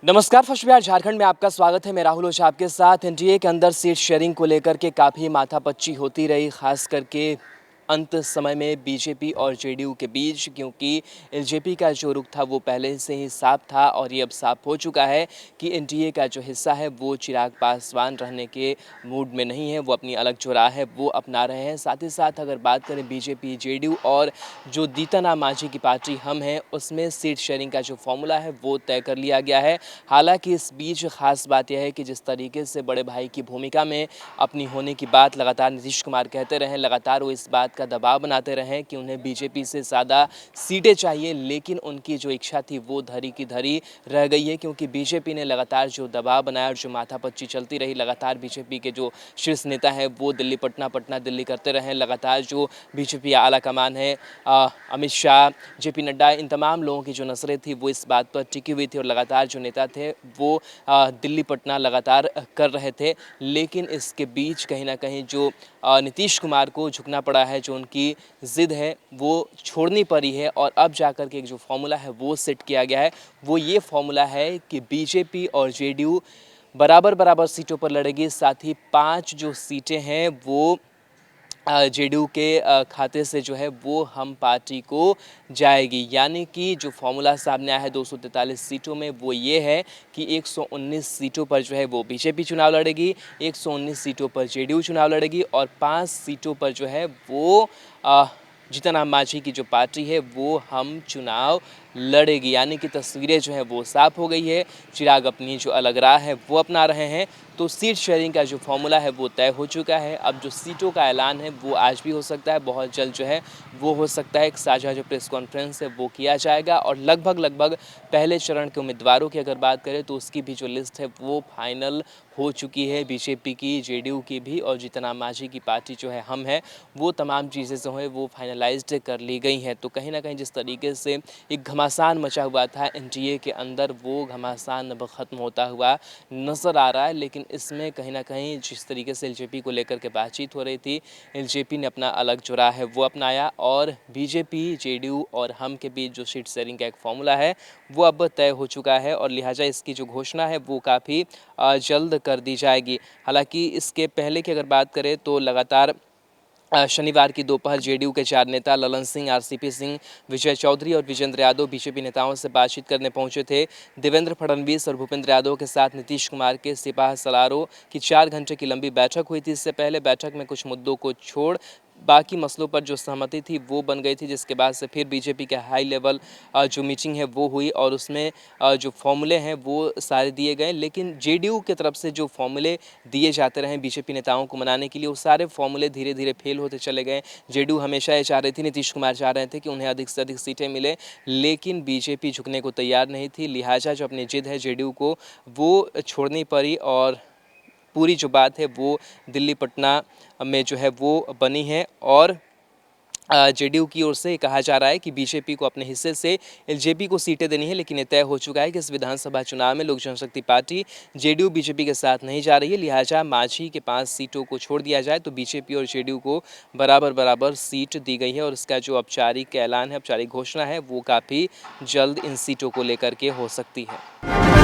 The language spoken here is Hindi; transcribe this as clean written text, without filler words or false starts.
नमस्कार, फर्स्ट बिहार झारखंड में आपका स्वागत है। मैं राहुल ओझा आपके साथ। एनडीए के अंदर सीट शेयरिंग को लेकर के काफ़ी माथापच्ची होती रही, खास करके अंत समय में बीजेपी और जेडीयू के बीच, क्योंकि एलजेपी का जो रुख था वो पहले से ही साफ था और ये अब साफ हो चुका है कि एनडीए का जो हिस्सा है वो चिराग पासवान रहने के मूड में नहीं है, वो अपनी अलग जो राह है वो अपना रहे हैं। साथ ही साथ अगर बात करें बीजेपी जेडीयू और जो जीतन मांझी की पार्टी हम हैं, उसमें सीट शेयरिंग का जो फॉर्मूला है वो तय कर लिया गया है। हालांकि इस बीच खास बात यह है कि जिस तरीके से बड़े भाई की भूमिका में अपनी होने की बात लगातार नीतीश कुमार कहते रहे, लगातार वो इस बात का दबाव बनाते रहे कि उन्हें बीजेपी से ज़्यादा सीटें चाहिए, लेकिन उनकी जो इच्छा थी वो धरी की धरी रह गई है, क्योंकि बीजेपी ने लगातार जो दबाव बनाया और जो माथापच्ची चलती रही, लगातार बीजेपी के जो शीर्ष नेता है वो दिल्ली पटना पटना दिल्ली करते रहे। लगातार जो बीजेपी आला कमान है, अमित शाह, जेपी नड्डा, इन तमाम लोगों की जो नज़रें थी वो इस बात पर टिकी हुई थी और लगातार जो नेता थे वो दिल्ली पटना लगातार कर रहे थे। लेकिन इसके बीच कहीं ना कहीं जो नीतीश कुमार को झुकना पड़ा है, जो उनकी ज़िद है वो छोड़नी पड़ी है और अब जाकर के एक जो फॉर्मूला है वो सेट किया गया है। वो ये फॉर्मूला है कि बीजेपी और जेडीयू बराबर बराबर सीटों पर लड़ेगी। साथ ही 5 जो सीटें हैं वो जेडीयू के खाते से जो है वो हम पार्टी को जाएगी। यानी कि जो फॉर्मूला सामने आया है 243 सीटों में, वो ये है कि 119 सीटों पर जो है वो बीजेपी चुनाव लड़ेगी, 119 सीटों पर जेडीयू चुनाव लड़ेगी और 5 सीटों पर जो है वो जीतन राम मांझी की जो पार्टी है वो हम चुनाव लड़ेगी। यानी कि तस्वीरें जो है वो साफ हो गई है। चिराग अपनी जो अलग राह है वो अपना रहे हैं, तो सीट शेयरिंग का जो फॉर्मूला है वो तय हो चुका है। अब जो सीटों का ऐलान है वो आज भी हो सकता है, बहुत जल्द जो है वो हो सकता है। एक साझा जो प्रेस कॉन्फ्रेंस है वो किया जाएगा और लगभग पहले चरण के उम्मीदवारों की अगर बात करें तो उसकी भी जो लिस्ट है वो फाइनल हो चुकी है। बीजेपी की, जेडीयू की भी और जीतन राम मांझी की पार्टी जो है हम है, वो तमाम चीज़ें जो है वो फाइनलाइज्ड कर ली गई हैं। तो कहीं ना कहीं जिस तरीके से एक घमासान मचा हुआ था एनडीए के अंदर, वो घमासान अब ख़त्म होता हुआ नज़र आ रहा है। लेकिन इसमें कहीं ना कहीं जिस तरीके से एलजेपी को लेकर के बातचीत हो रही थी, एलजेपी ने अपना अलग जो राह है वो अपनाया और बीजेपी, जेडीयू और हम के बीच जो सीट शेयरिंग का एक फॉर्मूला है वो अब तय हो चुका है और लिहाजा इसकी जो घोषणा है वो काफ़ी जल्द कर दी जाएगी। हालांकि इसके पहले की अगर बात करें तो लगातार शनिवार की दोपहर जेडीयू के 4 नेता ललन सिंह, आरसीपी सिंह, विजय चौधरी और विजेंद्र यादव बीजेपी नेताओं से बातचीत करने पहुंचे थे। देवेंद्र फडणवीस और भूपेंद्र यादव के साथ नीतीश कुमार के सिपाह सलारों की 4 घंटे की लंबी बैठक हुई थी। इससे पहले बैठक में कुछ मुद्दों को छोड़ बाकी मसलों पर जो सहमति थी वो बन गई थी, जिसके बाद से फिर बीजेपी के हाई लेवल जो मीटिंग है वो हुई और उसमें जो फॉर्मूले हैं वो सारे दिए गए। लेकिन जेडीयू की तरफ से जो फॉर्मूले दिए जाते रहे बीजेपी नेताओं को मनाने के लिए, वो सारे फॉर्मूले धीरे धीरे फेल होते चले गए। जेडीयू हमेशा ये चाह रही थी, नीतीश कुमार चाह रहे थे कि उन्हें अधिक से अधिक सीटें मिले, लेकिन बीजेपी झुकने को तैयार नहीं थी। लिहाजा जो अपनी जिद है जेडीयू को वो छोड़नी पड़ी और पूरी जो बात है वो दिल्ली पटना में जो है वो बनी है। और जेडीयू की ओर से कहा जा रहा है कि बीजेपी को अपने हिस्से से एलजेपी को सीटें देनी है, लेकिन ये तय हो चुका है कि इस विधानसभा चुनाव में लोक जनशक्ति पार्टी जेडीयू बीजेपी के साथ नहीं जा रही है। लिहाजा मांझी के 5 सीटों को छोड़ दिया जाए तो बीजेपी और जेडीयू को बराबर बराबर सीट दी गई है और इसका जो औपचारिक ऐलान है, औपचारिक घोषणा है, वो काफ़ी जल्द इन सीटों को लेकर के हो सकती है।